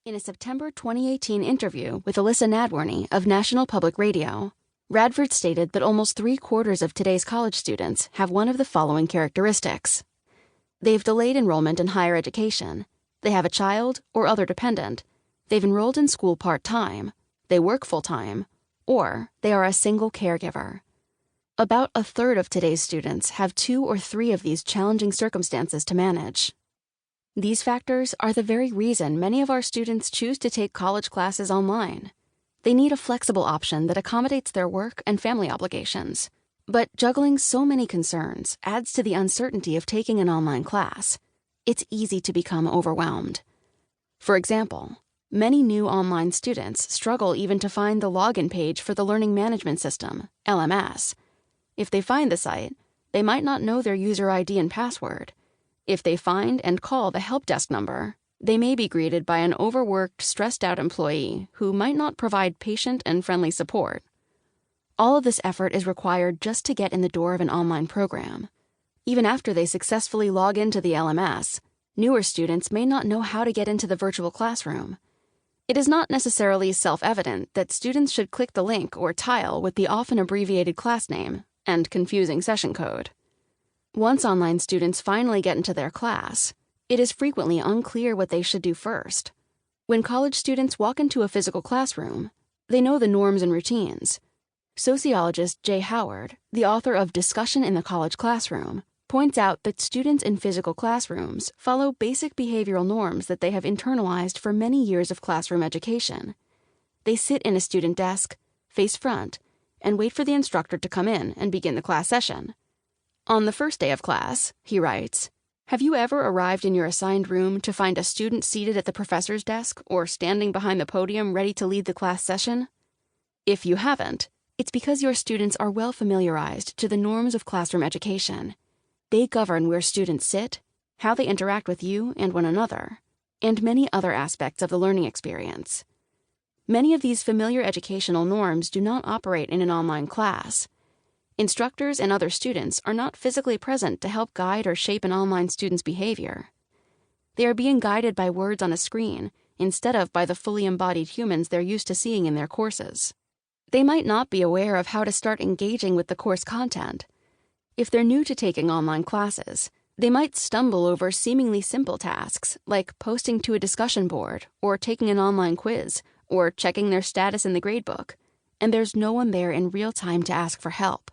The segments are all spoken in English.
In a September 2018 interview with Alyssa Nadworny of National Public Radio, Radford stated that almost 3/4 of today's college students have one of the following characteristics. They've delayed enrollment in higher education, they have a child or other dependent, they've enrolled in school part-time, they work full-time, or they are a single caregiver. About 1/3 of today's students have 2 or 3 of these challenging circumstances to manage. These factors are the very reason many of our students choose to take college classes online. They need a flexible option that accommodates their work and family obligations. But juggling so many concerns adds to the uncertainty of taking an online class. It's easy to become overwhelmed. For example, many new online students struggle even to find the login page for the Learning Management System, LMS. If they find the site, they might not know their user ID and password. If they find and call the help desk number, they may be greeted by an overworked, stressed-out employee who might not provide patient and friendly support. All of this effort is required just to get in the door of an online program. Even after they successfully log into the LMS, newer students may not know how to get into the virtual classroom. It is not necessarily self-evident that students should click the link or tile with the often abbreviated class name and confusing session code. Once online students finally get into their class, it is frequently unclear what they should do first. When college students walk into a physical classroom, they know the norms and routines. Sociologist Jay Howard, the author of Discussion in the College Classroom, points out that students in physical classrooms follow basic behavioral norms that they have internalized for many years of classroom education. They sit in a student desk, face front, and wait for the instructor to come in and begin the class session. On the first day of class, he writes, have you ever arrived in your assigned room to find a student seated at the professor's desk or standing behind the podium ready to lead the class session? If you haven't, it's because your students are well familiarized to the norms of classroom education. They govern where students sit, how they interact with you and one another, and many other aspects of the learning experience. Many of these familiar educational norms do not operate in an online class. Instructors and other students are not physically present to help guide or shape an online student's behavior. They are being guided by words on a screen instead of by the fully embodied humans they're used to seeing in their courses. They might not be aware of how to start engaging with the course content. If they're new to taking online classes, they might stumble over seemingly simple tasks like posting to a discussion board or taking an online quiz or checking their status in the gradebook, and there's no one there in real time to ask for help.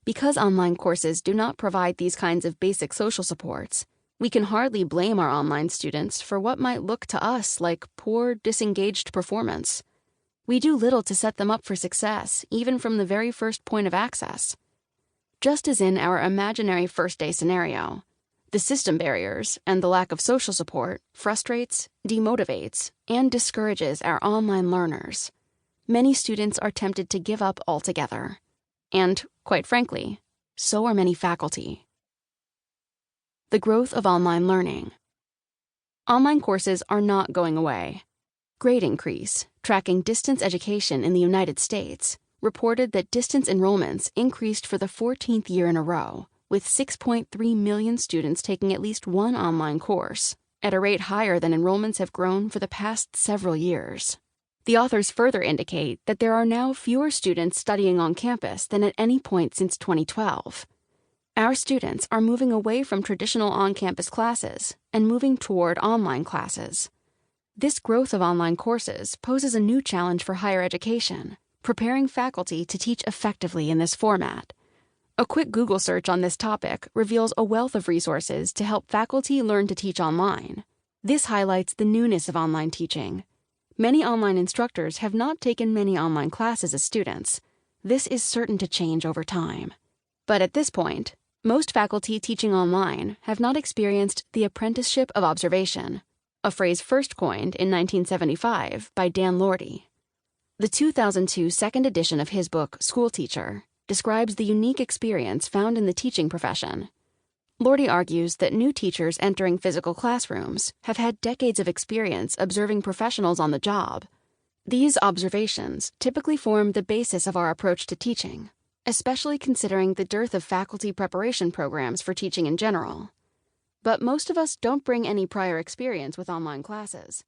Because online courses do not provide these kinds of basic social supports, we can hardly blame our online students for what might look to us like poor, disengaged performance. We do little to set them up for success, even from the very first point of access. Just as in our imaginary first-day scenario, the system barriers and the lack of social support frustrates, demotivates, and discourages our online learners. Many students are tempted to give up altogether. And, quite frankly, so are many faculty. The growth of online learning. Online courses are not going away. Grade Increase, tracking distance education in the United States, reported that distance enrollments increased for the 14th year in a row, with 6.3 million students taking at least one online course, at a rate higher than enrollments have grown for the past several years. The authors further indicate that there are now fewer students studying on campus than at any point since 2012. Our students are moving away from traditional on-campus classes and moving toward online classes. This growth of online courses poses a new challenge for higher education, preparing faculty to teach effectively in this format. A quick Google search on this topic reveals a wealth of resources to help faculty learn to teach online. This highlights the newness of online teaching. Many online instructors have not taken many online classes as students. This is certain to change over time. But at this point, most faculty teaching online have not experienced the apprenticeship of observation, a phrase first coined in 1975 by Dan Lordy. The 2002 second edition of his book, School Teacher, describes the unique experience found in the teaching profession. Lordy argues that new teachers entering physical classrooms have had decades of experience observing professionals on the job. These observations typically form the basis of our approach to teaching, especially considering the dearth of faculty preparation programs for teaching in general. But most of us don't bring any prior experience with online classes.